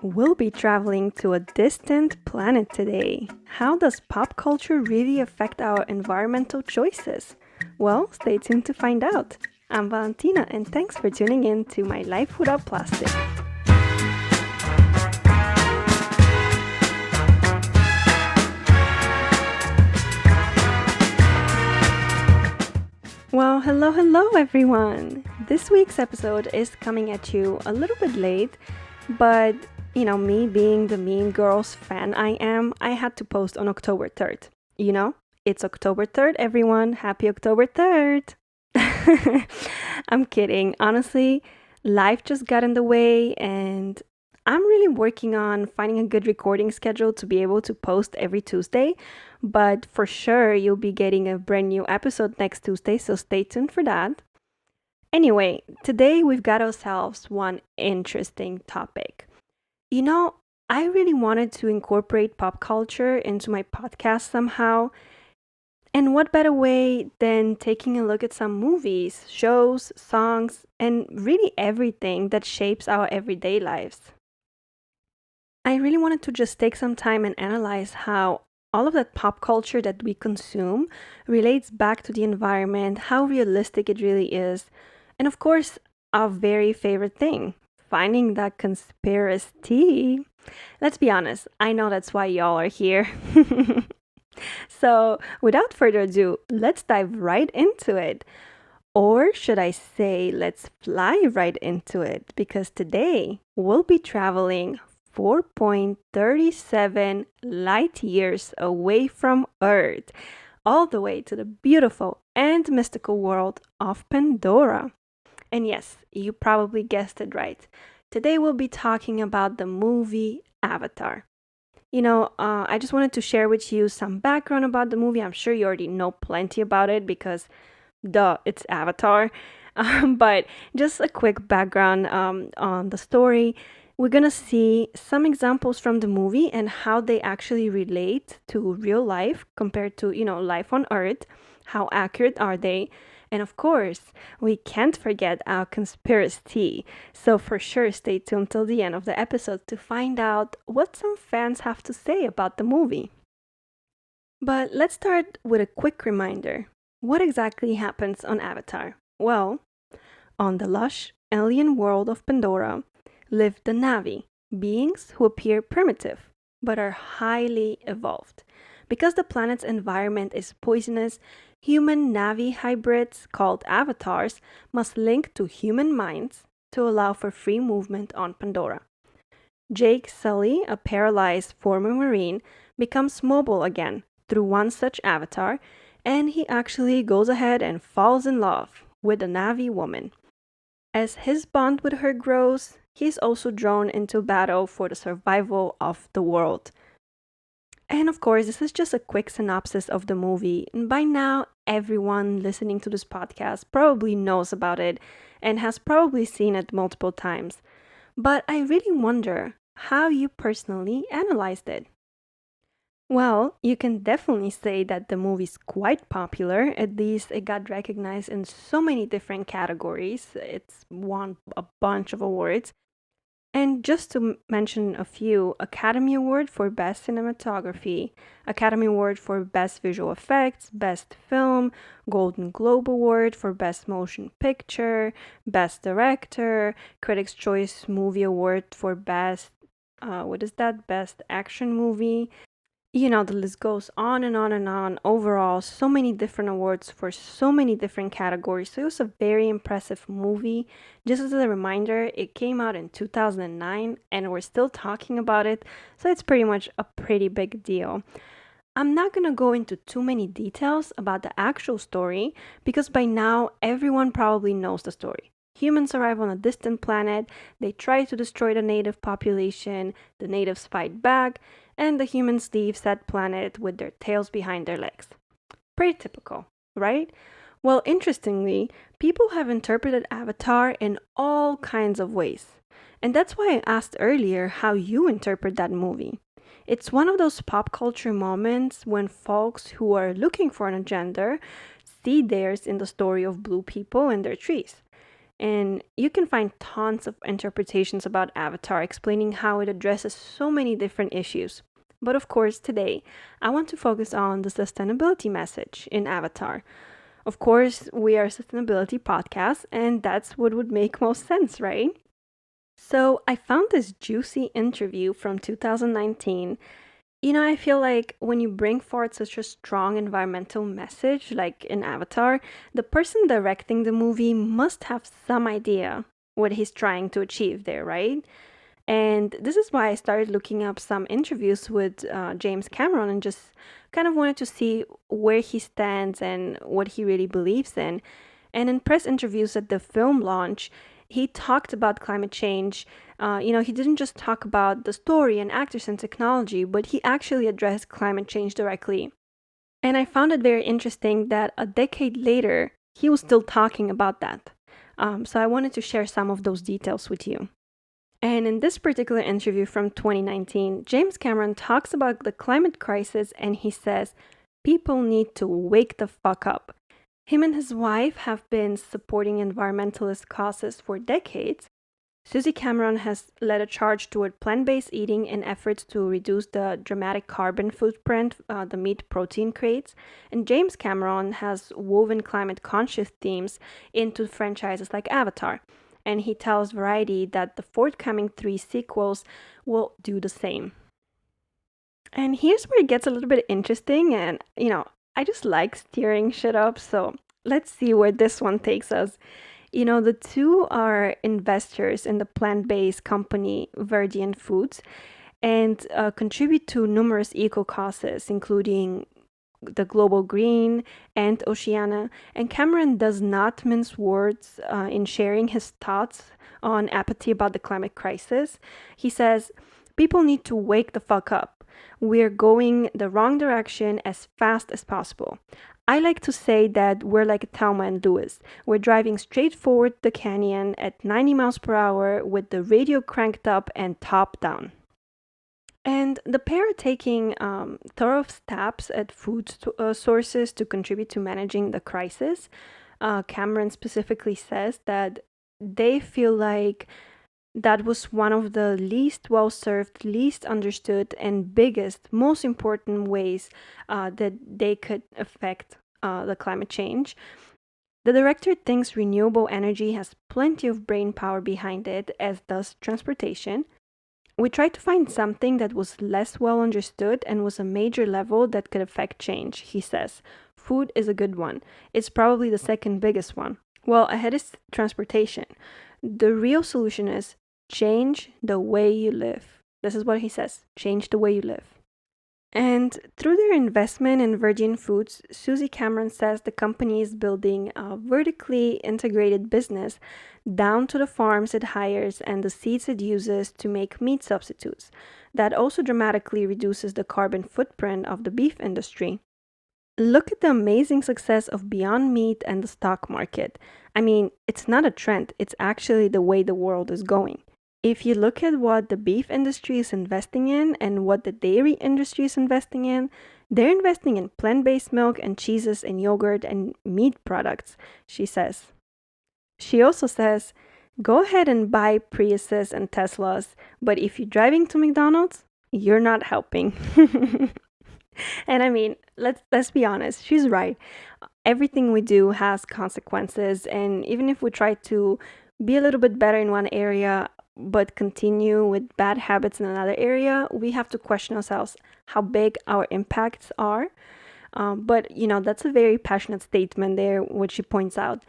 We'll be traveling to a distant planet today. How does pop culture really affect our environmental choices? Well, stay tuned to find out. I'm Valentina, and thanks for tuning in to my Life Without Plastic. Well, hello everyone. This week's episode is coming at you a little bit late, but me being the Mean Girls fan I am, I had to post on October 3rd. It's October 3rd, everyone. Happy October 3rd. I'm kidding. Honestly, life just got in the way, and I'm really working on finding a good recording schedule to be able to post every Tuesday. But for sure, you'll be getting a brand new episode next Tuesday, so stay tuned for that. Anyway, today we've got ourselves one interesting topic. I really wanted to incorporate pop culture into my podcast somehow. And what better way than taking a look at some movies, shows, songs, and really everything that shapes our everyday lives? I really wanted to just take some time and analyze how all of that pop culture that we consume relates back to the environment, how realistic it really is, and of course, our very favorite thing, finding that conspiracy. Let's be honest, I know that's why y'all are here. So, without further ado, let's dive right into it. Or should I say, let's fly right into it? Because today we'll be traveling 4.37 light years away from Earth, all the way to the beautiful and mystical world of Pandora. And yes, you probably guessed it right. Today we'll be talking about the movie Avatar. I just wanted to share with you some background about the movie. I'm sure you already know plenty about it because, duh, it's Avatar. But just a quick background on the story. We're gonna see some examples from the movie and how they actually relate to real life compared to, life on Earth. How accurate are they? And of course, we can't forget our conspiracy. So for sure, stay tuned till the end of the episode to find out what some fans have to say about the movie. But let's start with a quick reminder. What exactly happens on Avatar? Well, on the lush alien world of Pandora live the Navi, beings who appear primitive but are highly evolved. Because the planet's environment is poisonous, human Navi hybrids called avatars must link to human minds to allow for free movement on Pandora. Jake Sully, a paralyzed former Marine, becomes mobile again through one such avatar, and he actually goes ahead and falls in love with a Navi woman. As his bond with her grows, he's also drawn into battle for the survival of the world. And of course, this is just a quick synopsis of the movie. And by now, everyone listening to this podcast probably knows about it and has probably seen it multiple times. But I really wonder how you personally analyzed it. Well, you can definitely say that the movie's quite popular. At least it got recognized in so many different categories. It's won a bunch of awards. And just to mention a few, Academy Award for Best Cinematography, Academy Award for Best Visual Effects, Best Film, Golden Globe Award for Best Motion Picture, Best Director, Critics' Choice Movie Award for Best Action Movie. The list goes on and on and on. Overall, so many different awards for so many different categories. So it was a very impressive movie. Just as a reminder, it came out in 2009 and we're still talking about it. So it's pretty much a pretty big deal. I'm not going to go into too many details about the actual story because by now everyone probably knows the story. Humans arrive on a distant planet, they try to destroy the native population, the natives fight back, and the humans leave said planet with their tails behind their legs. Pretty typical, right? Well, interestingly, people have interpreted Avatar in all kinds of ways. And that's why I asked earlier how you interpret that movie. It's one of those pop culture moments when folks who are looking for an agenda see theirs in the story of blue people and their trees. And you can find tons of interpretations about Avatar explaining how it addresses so many different issues. But of course, today, I want to focus on the sustainability message in Avatar. Of course, we are a sustainability podcast, and that's what would make most sense, right? So, I found this juicy interview from 2019. I feel like when you bring forth such a strong environmental message, like in Avatar, the person directing the movie must have some idea what he's trying to achieve there, right? And this is why I started looking up some interviews with James Cameron and just kind of wanted to see where he stands and what he really believes in. And in press interviews at the film launch, he talked about climate change. He didn't just talk about the story and actors and technology, but he actually addressed climate change directly. And I found it very interesting that a decade later, he was still talking about that. So I wanted to share some of those details with you. And in this particular interview from 2019, James Cameron talks about the climate crisis and he says, people need to wake the fuck up. Him and his wife have been supporting environmentalist causes for decades. Susie Cameron has led a charge toward plant based eating in efforts to reduce the dramatic carbon footprint the meat protein creates. And James Cameron has woven climate conscious themes into franchises like Avatar. And he tells Variety that the forthcoming 3 sequels will do the same. And here's where it gets a little bit interesting, and I just like steering shit up, so let's see where this one takes us. The two are investors in the plant based company Verdian Foods and contribute to numerous eco causes, including the Global Green and Oceana. And Cameron does not mince words in sharing his thoughts on apathy about the climate crisis. He says, people need to wake the fuck up. We're going the wrong direction as fast as possible. I like to say that we're like Thelma and Louise. We're driving straight forward the canyon at 90 miles per hour with the radio cranked up and top down. And the pair are taking thorough steps at food sources to contribute to managing the crisis. Cameron specifically says that they feel like that was one of the least well served, least understood, and biggest, most important ways that they could affect the climate change. The director thinks renewable energy has plenty of brain power behind it, as does transportation. We tried to find something that was less well understood and was a major level that could affect change, he says. Food is a good one. It's probably the second biggest one. Well, ahead is transportation. The real solution is change the way you live. This is what he says, change the way you live. And through their investment in Virgin Foods, Susie Cameron says the company is building a vertically integrated business down to the farms it hires and the seeds it uses to make meat substitutes. That also dramatically reduces the carbon footprint of the beef industry. Look at the amazing success of Beyond Meat and the stock market. I mean, it's not a trend, it's actually the way the world is going. If you look at what the beef industry is investing in and what the dairy industry is investing in, they're investing in plant-based milk and cheeses and yogurt and meat products, she says. She also says, go ahead and buy Priuses and Teslas, but if you're driving to McDonald's, you're not helping. And I mean, let's be honest, she's right. Everything we do has consequences, and even if we try to be a little bit better in one area, but continue with bad habits in another area, we have to question ourselves how big our impacts are. But that's a very passionate statement there, which she points out.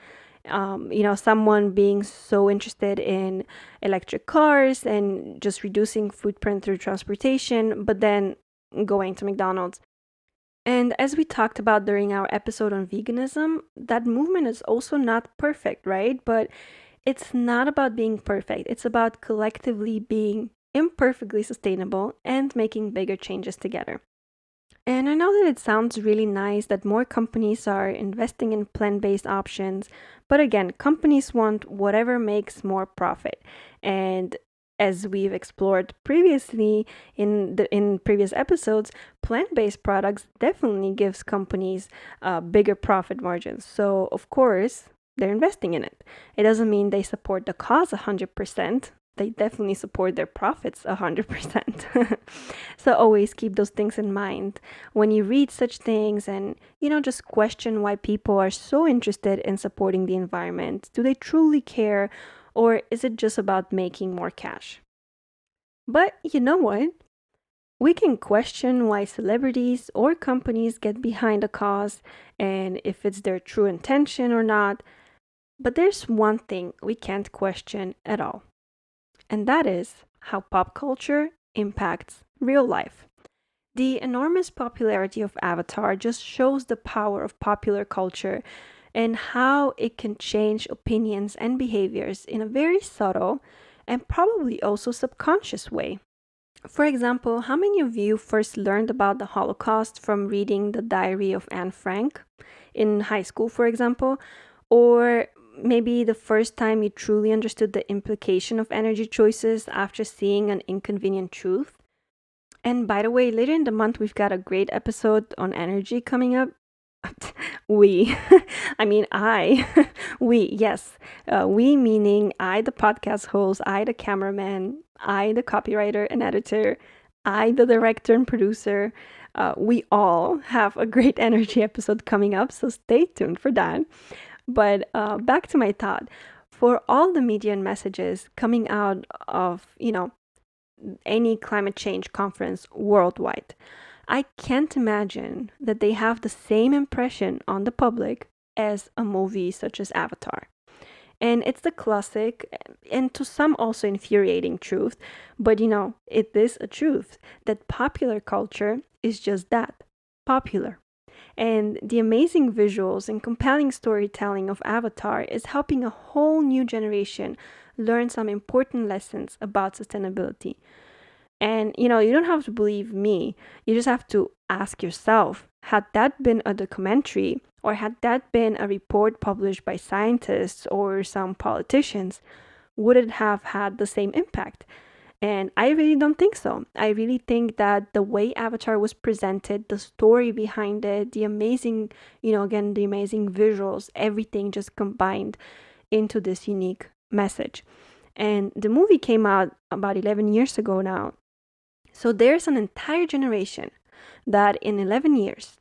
Someone being so interested in electric cars and just reducing footprint through transportation, but then going to McDonald's. And as we talked about during our episode on veganism, that movement is also not perfect, right? But it's not about being perfect. It's about collectively being imperfectly sustainable and making bigger changes together. And I know that it sounds really nice that more companies are investing in plant-based options, but again, companies want whatever makes more profit. And as we've explored previously in previous episodes, plant-based products definitely gives companies bigger profit margins. So of course, they're investing in it. It doesn't mean they support the cause 100%. They definitely support their profits 100%. So always keep those things in mind when you read such things, and, just question why people are so interested in supporting the environment. Do they truly care, or is it just about making more cash? But you know what? We can question why celebrities or companies get behind a cause and if it's their true intention or not. But there's one thing we can't question at all, and that is how pop culture impacts real life. The enormous popularity of Avatar just shows the power of popular culture and how it can change opinions and behaviors in a very subtle and probably also subconscious way. For example, how many of you first learned about the Holocaust from reading The Diary of Anne Frank in high school, for example? Or maybe the first time you truly understood the implication of energy choices after seeing An Inconvenient Truth? And by the way, later in the month, we've got a great episode on energy coming up. We, I mean, we, yes, we meaning I, the podcast host, I, the cameraman, I, the copywriter and editor, I, the director and producer. We all have a great energy episode coming up, so stay tuned for that. But back to my thought. For all the media and messages coming out of, any climate change conference worldwide, I can't imagine that they have the same impression on the public as a movie such as Avatar. And it's the classic, and to some also infuriating truth, but it is a truth that popular culture is just that, popular. And the amazing visuals and compelling storytelling of Avatar is helping a whole new generation learn some important lessons about sustainability. And, you don't have to believe me. You just have to ask yourself, had that been a documentary, or had that been a report published by scientists or some politicians, would it have had the same impact? And I really don't think so. I really think that the way Avatar was presented, the story behind it, the amazing, again, the amazing visuals, everything just combined into this unique message. And the movie came out about 11 years ago now. So there's an entire generation that in 11 years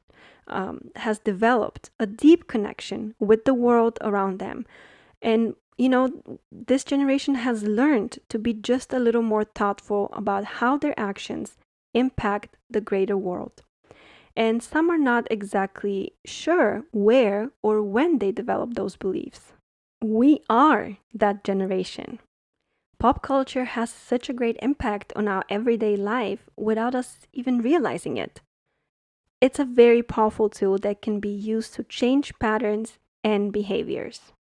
has developed a deep connection with the world around them. And, this generation has learned to be just a little more thoughtful about how their actions impact the greater world. And some are not exactly sure where or when they develop those beliefs. We are that generation. Pop culture has such a great impact on our everyday life without us even realizing it. It's a very powerful tool that can be used to change patterns and behaviors.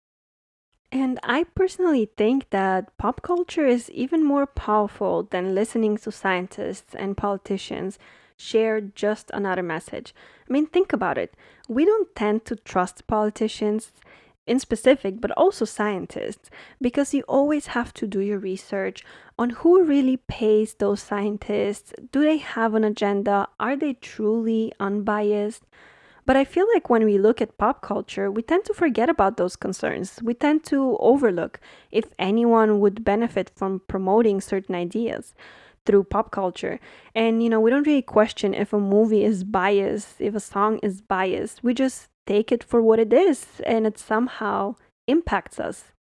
And I personally think that pop culture is even more powerful than listening to scientists and politicians share just another message. I mean, think about it. We don't tend to trust politicians in specific, but also scientists, because you always have to do your research on who really pays those scientists. Do they have an agenda? Are they truly unbiased? But I feel like when we look at pop culture, we tend to forget about those concerns. We tend to overlook if anyone would benefit from promoting certain ideas through pop culture. And, we don't really question if a movie is biased, if a song is biased. We just take it for what it is, and it somehow impacts us.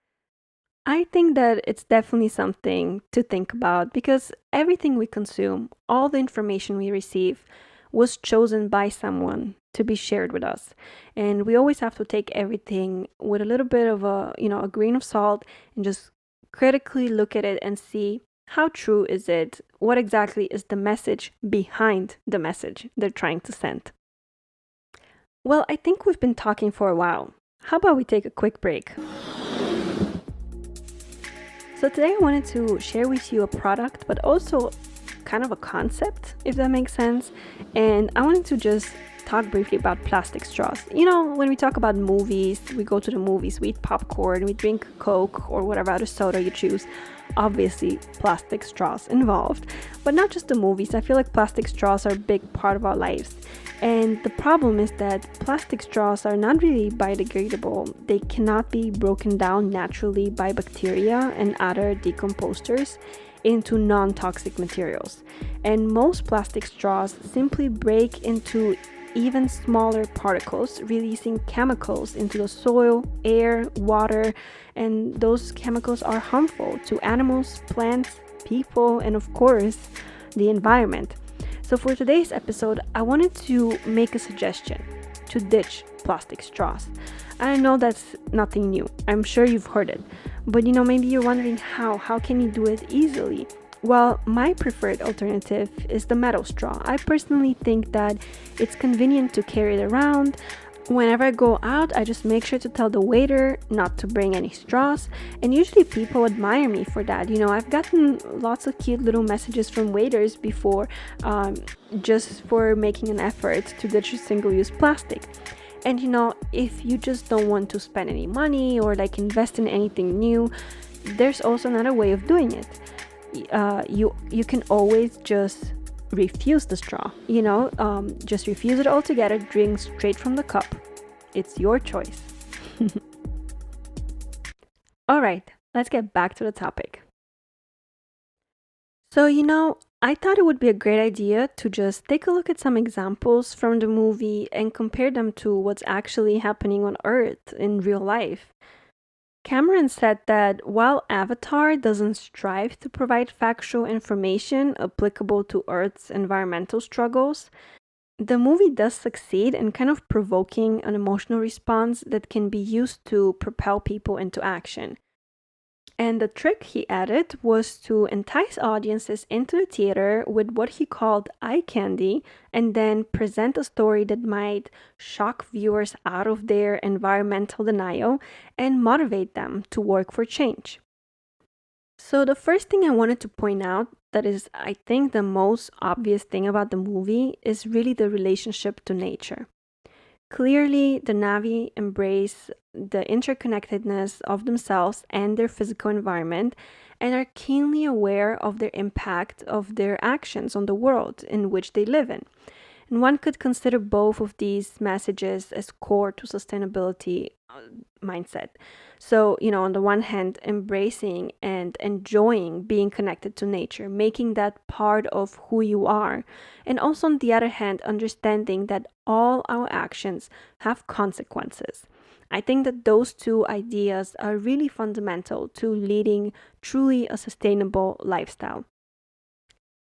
I think that it's definitely something to think about, because everything we consume, all the information we receive, was chosen by someone to be shared with us. And we always have to take everything with a little bit of a grain of salt, and just critically look at it and see how true is it? What exactly is the message behind the message they're trying to send? Well, I think we've been talking for a while. How about we take a quick break? So today I wanted to share with you a product, but also kind of a concept, if that makes sense. And I wanted to just talk briefly about plastic straws. When we talk about movies, we go to the movies, we eat popcorn, we drink Coke or whatever other soda you choose. obviously plastic straws involved. But not just the movies, I feel like plastic straws are a big part of our lives. And the problem is that plastic straws are not really biodegradable. They cannot be broken down naturally by bacteria and other decomposers into non-toxic materials. And most plastic straws simply break into even smaller particles, releasing chemicals into the soil, air, water, and those chemicals are harmful to animals, plants, people, and of course, the environment. So for today's episode, I wanted to make a suggestion to ditch plastic straws. I know that's nothing new. I'm sure you've heard it. But maybe you're wondering how. How can you do it easily? Well, my preferred alternative is the metal straw. I personally think that it's convenient to carry it around. Whenever I go out, I just make sure to tell the waiter not to bring any straws, and usually people admire me for that. I've gotten lots of cute little messages from waiters before, just for making an effort to ditch single-use plastic. And if you just don't want to spend any money or like invest in anything new, there's also another way of doing it. You can always just refuse the straw, just refuse it altogether, drink straight from the cup. It's your choice. All right, let's get back to the topic. So, I thought it would be a great idea to just take a look at some examples from the movie and compare them to what's actually happening on Earth in real life. Cameron said that while Avatar doesn't strive to provide factual information applicable to Earth's environmental struggles, the movie does succeed in kind of provoking an emotional response that can be used to propel people into action. And the trick he added was to entice audiences into the theater with what he called eye candy and then present a story that might shock viewers out of their environmental denial and motivate them to work for change. So the first thing I wanted to point out that is, I think, the most obvious thing about the movie is really the relationship to nature. Clearly, the Na'vi embrace the interconnectedness of themselves and their physical environment and are keenly aware of their impact of their actions on the world in which they live in. And one could consider both of these messages as core to sustainability mindset. So, on the one hand, embracing and enjoying being connected to nature, making that part of who you are. And also, on the other hand, understanding that all our actions have consequences. I think that those two ideas are really fundamental to leading truly a sustainable lifestyle.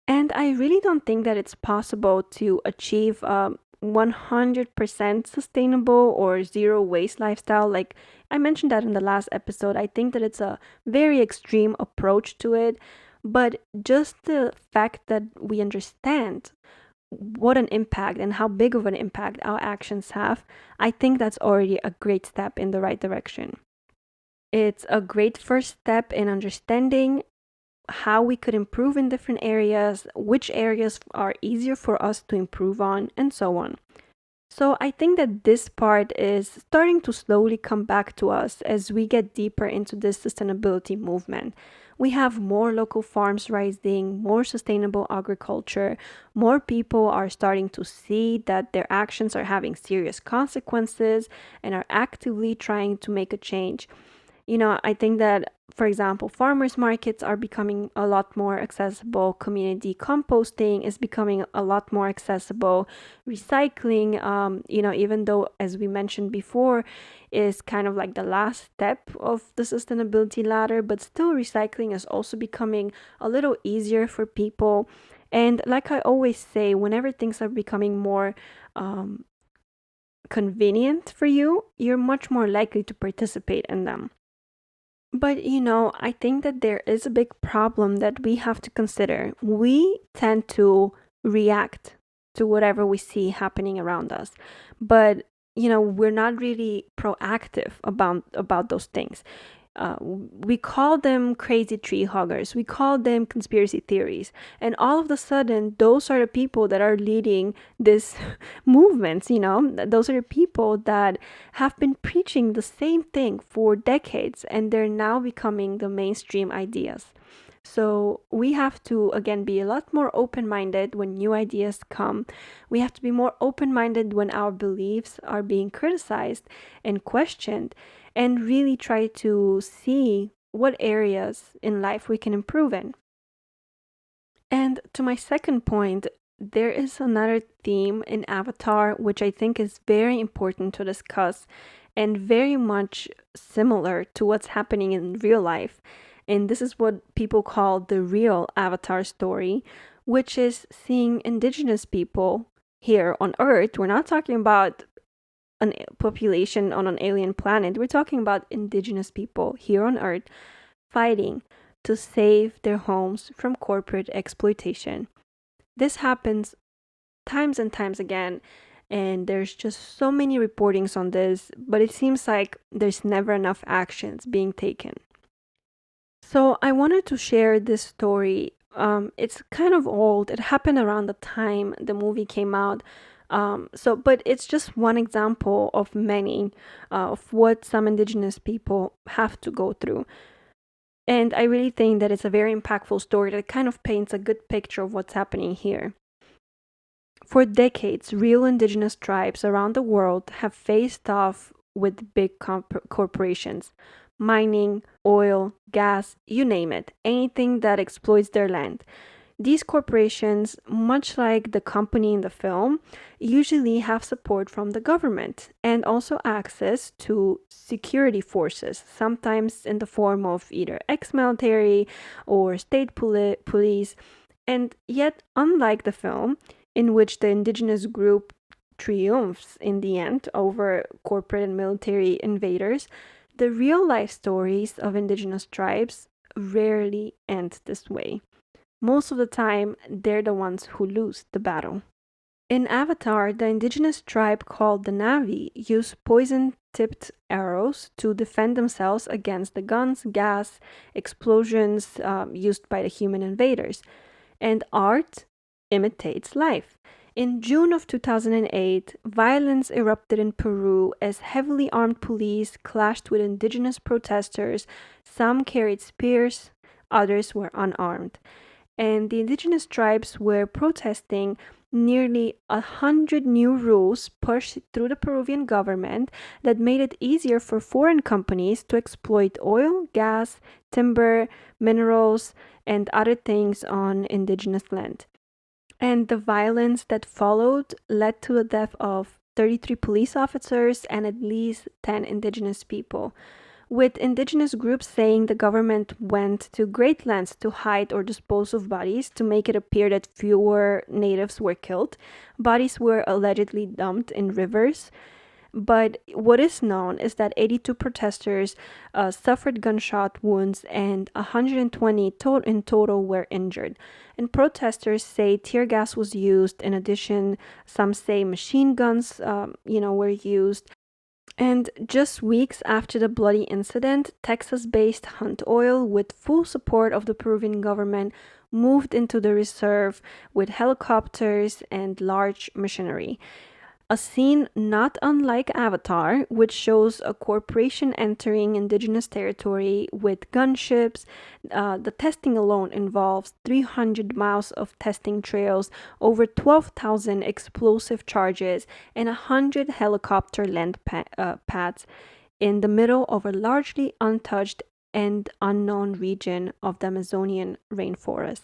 And I really don't think that it's possible to achieve a 100% sustainable or zero waste lifestyle. Like I mentioned that in the last episode, I think that it's a very extreme approach to it. But just the fact that we understand what an impact and how big of an impact our actions have, I think that's already a great step in the right direction. It's a great first step in understanding how we could improve in different areas, which areas are easier for us to improve on, and so on. So I think that this part is starting to slowly come back to us as we get deeper into this sustainability movement. We have more local farms rising, more sustainable agriculture, more people are starting to see that their actions are having serious consequences and are actively trying to make a change. I think that, for example, farmers markets are becoming a lot more accessible. Community composting is becoming a lot more accessible. Recycling, even though, as we mentioned before, is kind of like the last step of the sustainability ladder, but still recycling is also becoming a little easier for people. And like I always say, whenever things are becoming more convenient for you, you're much more likely to participate in them. But I think that there is a big problem that we have to consider. We tend to react to whatever we see happening around us. But, we're not really proactive about those things. We call them crazy tree huggers. We call them conspiracy theories. And all of a sudden, those are the people that are leading this movements, Those are the people that have been preaching the same thing for decades, and they're now becoming the mainstream ideas. So we have to, again, be a lot more open minded when new ideas come. We have to be more open minded when our beliefs are being criticized and questioned, and really try to see what areas in life we can improve in. And to my second point, there is another theme in Avatar which I think is very important to discuss and very much similar to what's happening in real life. And this is what people call the real Avatar story, which is seeing indigenous people here on Earth. We're not talking about a population on an alien planet, we're talking about indigenous people here on Earth fighting to save their homes from corporate exploitation. This happens times and times again, and there's just so many reportings on this, but it seems like there's never enough actions being taken. So I wanted to share this story. It's kind of old. It happened around the time the movie came out. But it's just one example of many of what some indigenous people have to go through. And I really think that it's a very impactful story that kind of paints a good picture of what's happening here. For decades, real indigenous tribes around the world have faced off with big corporations, mining, oil, gas, you name it, anything that exploits their land. These corporations, much like the company in the film, usually have support from the government and also access to security forces, sometimes in the form of either ex military or state police. And yet, unlike the film, in which the indigenous group triumphs in the end over corporate and military invaders, the real life stories of indigenous tribes rarely end this way. Most of the time, they're the ones who lose the battle. In Avatar, the indigenous tribe called the Navi use poison tipped arrows to defend themselves against the guns, gas, explosions used by the human invaders. And art imitates life. In June of 2008, violence erupted in Peru as heavily armed police clashed with indigenous protesters. Some carried spears, others were unarmed. And the indigenous tribes were protesting nearly 100 new rules pushed through the Peruvian government that made it easier for foreign companies to exploit oil, gas, timber, minerals, and other things on indigenous land. And the violence that followed led to the death of 33 police officers and at least 10 indigenous people, with indigenous groups saying the government went to great lengths to hide or dispose of bodies to make it appear that fewer natives were killed. Bodies were allegedly dumped in rivers. But what is known is that 82 protesters suffered gunshot wounds and 120 in total were injured. And protesters say tear gas was used. In addition, some say machine guns, were used. And just weeks after the bloody incident, Texas based Hunt Oil, with full support of the Peruvian government, moved into the reserve with helicopters and large machinery. A scene not unlike Avatar, which shows a corporation entering indigenous territory with gunships. The testing alone involves 300 miles of testing trails, over 12,000 explosive charges, and 100 helicopter land pads in the middle of a largely untouched and unknown region of the Amazonian rainforest.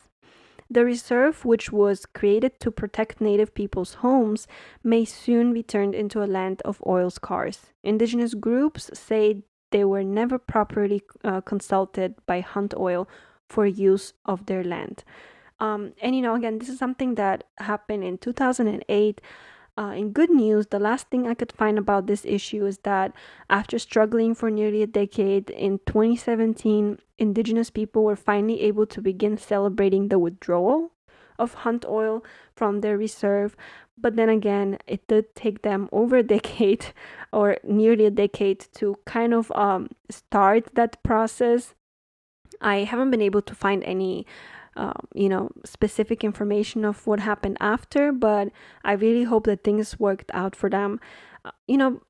The reserve, which was created to protect native people's homes, may soon be turned into a land of oil scars. Indigenous groups say they were never properly consulted by Hunt Oil for use of their land. Again, this is something that happened in 2008. In good news, the last thing I could find about this issue is that after struggling for nearly a decade, in 2017, indigenous people were finally able to begin celebrating the withdrawal of Hunt Oil from their reserve. But then again, it did take them over a decade or nearly a decade to kind of start that process. I haven't been able to find any specific information of what happened after, but I really hope that things worked out for them.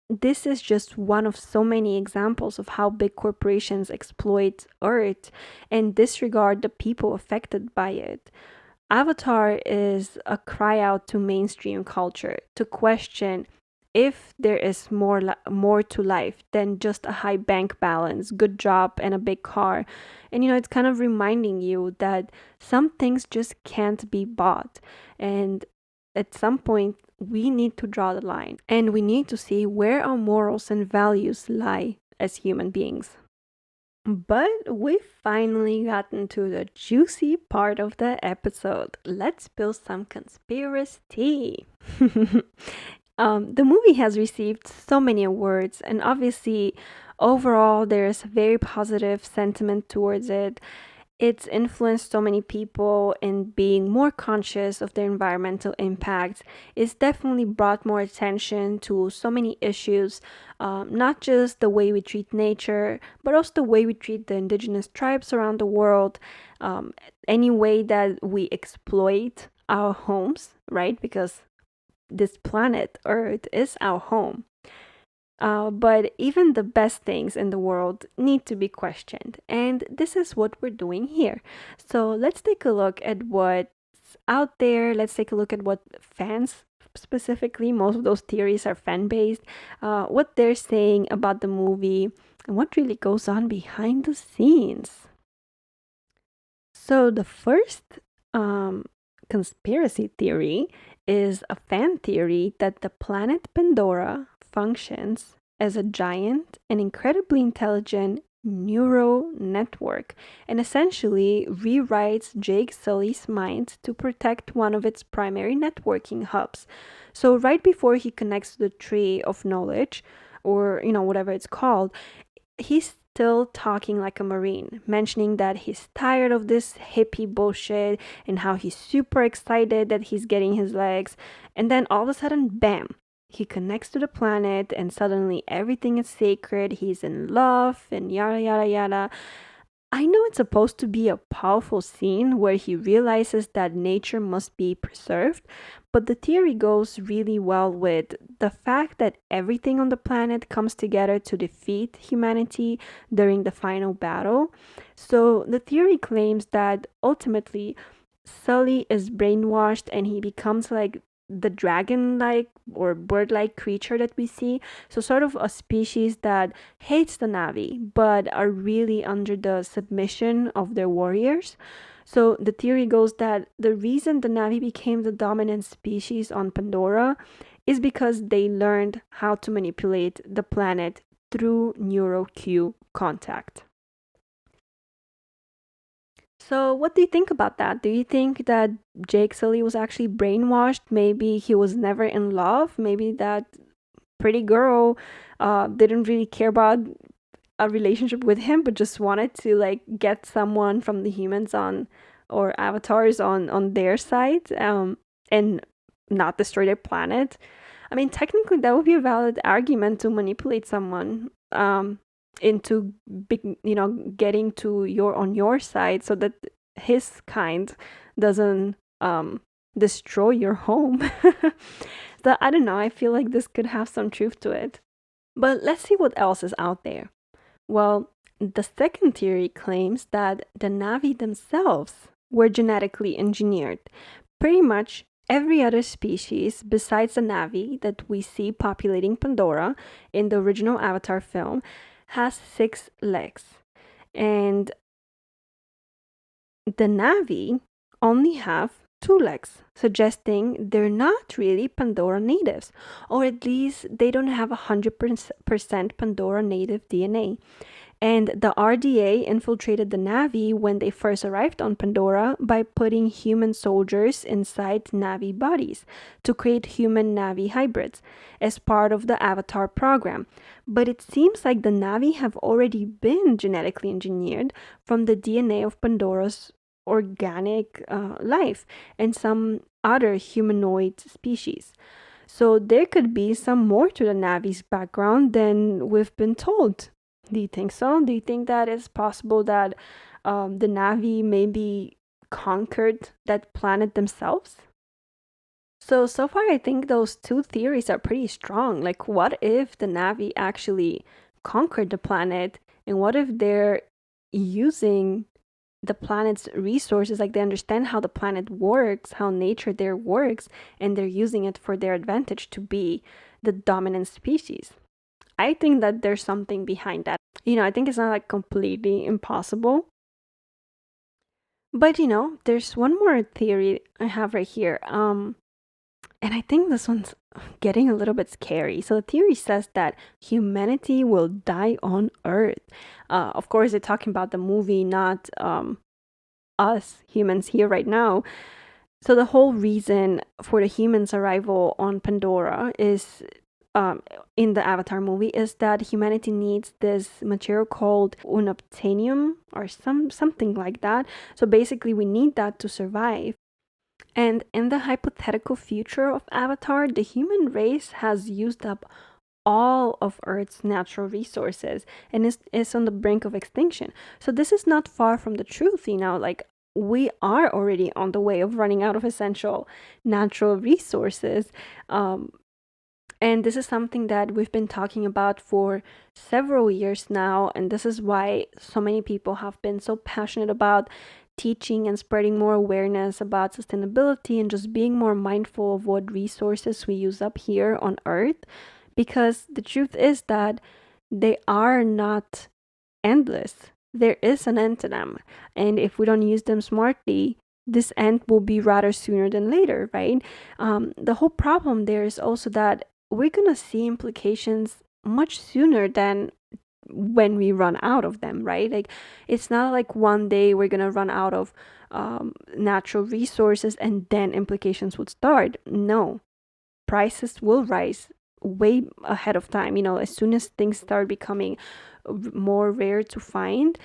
This is just one of so many examples of how big corporations exploit Earth and disregard the people affected by it. Avatar is a cry out to mainstream culture to question if there is more to life than just a high bank balance, good job, and a big car. And it's kind of reminding you that some things just can't be bought. And at some point, we need to draw the line and we need to see where our morals and values lie as human beings. But we've finally gotten to the juicy part of the episode. Let's spill some conspiracy. The movie has received so many awards, and obviously, overall, there's very positive sentiment towards it. It's influenced so many people in being more conscious of their environmental impacts. It's definitely brought more attention to so many issues, not just the way we treat nature, but also the way we treat the indigenous tribes around the world, um, any way that we exploit our homes, right? Because this planet, Earth, is our home. But even the best things in the world need to be questioned. And this is what we're doing here. So let's take a look at what's out there. Let's take a look at what fans, specifically, most of those theories are fan based, what they're saying about the movie, and what really goes on behind the scenes. So the first conspiracy theory is a fan theory that the planet Pandora functions as a giant and incredibly intelligent neural network and essentially rewrites Jake Sully's mind to protect one of its primary networking hubs. So right before he connects to the tree of knowledge, or whatever it's called, he's still talking like a Marine, mentioning that he's tired of this hippie bullshit and how he's super excited that he's getting his legs. And then all of a sudden, bam, he connects to the planet and suddenly everything is sacred. He's in love and yada, yada, yada. I know it's supposed to be a powerful scene where he realizes that nature must be preserved, but the theory goes really well with the fact that everything on the planet comes together to defeat humanity during the final battle. So the theory claims that ultimately Sully is brainwashed and he becomes like the dragon like or bird like creature that we see. So, sort of a species that hates the Navi but are really under the submission of their warriors. So, the theory goes that the reason the Navi became the dominant species on Pandora is because they learned how to manipulate the planet through neuro Q contact. So, what do you think about that? Do you think that Jake Sully was actually brainwashed? Maybe he was never in love. Maybe that pretty girl didn't really care about a relationship with him, but just wanted to like get someone from the humans on or avatars on their side, and not destroy their planet. I mean, technically, that would be a valid argument to manipulate someone into big, getting to your on your side so that his kind doesn't destroy your home. So I don't know. I feel like this could have some truth to it. But let's see what else is out there. Well, the second theory claims that the Navi themselves were genetically engineered. Pretty much every other species besides the Navi that we see populating Pandora in the original Avatar film has 6 legs. And the Navi only have 2 legs, suggesting they're not really Pandora natives, or at least they don't have 100% Pandora native DNA. And the RDA infiltrated the Navi when they first arrived on Pandora by putting human soldiers inside Navi bodies to create human Navi hybrids as part of the Avatar program. But it seems like the Navi have already been genetically engineered from the DNA of Pandora's organic life and some other humanoid species. So there could be some more to the Navi's background than we've been told. Do you think so? Do you think that it's possible that the Navi maybe conquered that planet themselves? So far, I think those two theories are pretty strong. Like, what if the Navi actually conquered the planet? And what if they're using the planet's resources? Like, they understand how the planet works, how nature there works, and they're using it for their advantage to be the dominant species. I think that there's something behind that. I think it's not like completely impossible. But there's one more theory I have right here. And I think this one's getting a little bit scary. So the theory says that humanity will die on Earth. Of course, they're talking about the movie, not us humans here right now. So the whole reason for the humans' arrival on Pandora is in the Avatar movie is that humanity needs this material called unobtainium or something like that. So basically, we need that to survive. And in the hypothetical future of Avatar, the human race has used up all of Earth's natural resources and is on the brink of extinction. So this is not far from the truth, like we are already on the way of running out of essential natural resources. And this is something that we've been talking about for several years now. And this is why so many people have been so passionate about teaching and spreading more awareness about sustainability and just being more mindful of what resources we use up here on Earth. Because the truth is that they are not endless. There is an end to them. And if we don't use them smartly, this end will be rather sooner than later, right? The whole problem there is also that we're going to see implications much sooner than when we run out of them, right? Like, it's not like one day we're going to run out of natural resources and then implications would start. No, prices will rise way ahead of time. As soon as things start becoming more rare to find,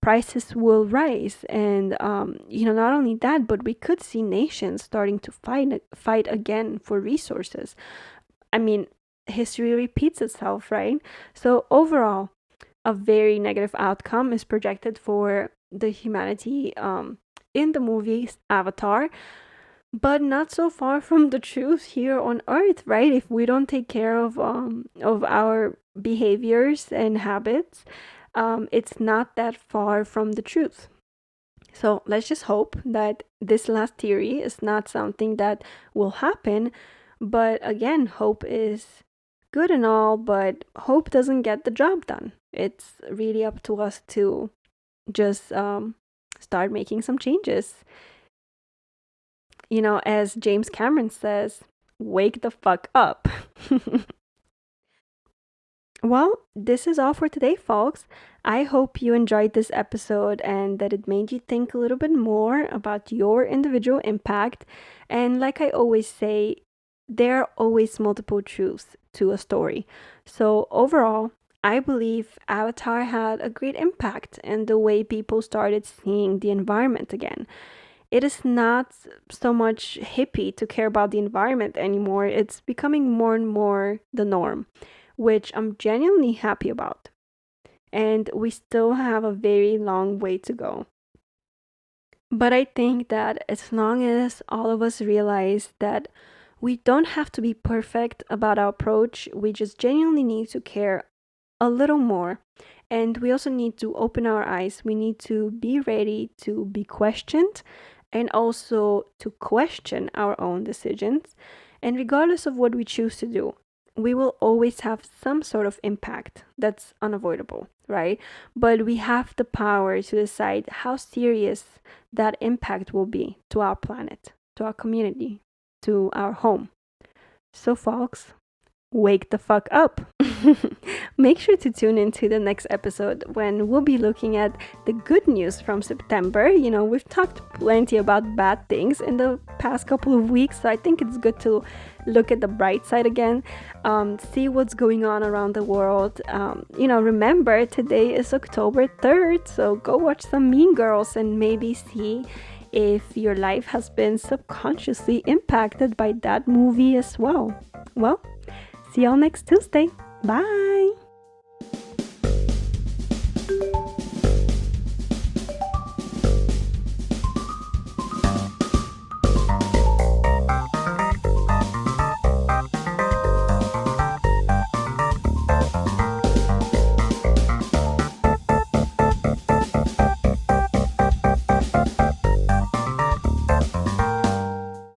prices will rise. And not only that, but we could see nations starting to fight again for resources. I mean, history repeats itself, right? So overall, a very negative outcome is projected for the humanity in the movie Avatar, but not so far from the truth here on Earth, right? If we don't take care of our behaviors and habits, it's not that far from the truth. So let's just hope that this last theory is not something that will happen. But again, hope is good and all, but hope doesn't get the job done. It's really up to us to just start making some changes. As James Cameron says, wake the fuck up. Well, this is all for today, folks. I hope you enjoyed this episode and that it made you think a little bit more about your individual impact. And like I always say, there are always multiple truths to a story. So overall, I believe Avatar had a great impact in the way people started seeing the environment again. It is not so much hippie to care about the environment anymore. It's becoming more and more the norm, which I'm genuinely happy about. And we still have a very long way to go. But I think that as long as all of us realize that we don't have to be perfect about our approach, we just genuinely need to care a little more. And we also need to open our eyes. We need to be ready to be questioned and also to question our own decisions. And regardless of what we choose to do, we will always have some sort of impact that's unavoidable, right? But we have the power to decide how serious that impact will be to our planet, to our community, to our home. So, folks, wake the fuck up. Make sure to tune into the next episode when we'll be looking at the good news from September. We've talked plenty about bad things in the past couple of weeks, so I think it's good to look at the bright side again, see what's going on around the world. Remember, today is October 3rd, so go watch some Mean Girls and maybe see if your life has been subconsciously impacted by that movie as well. Well, see y'all next Tuesday. Bye!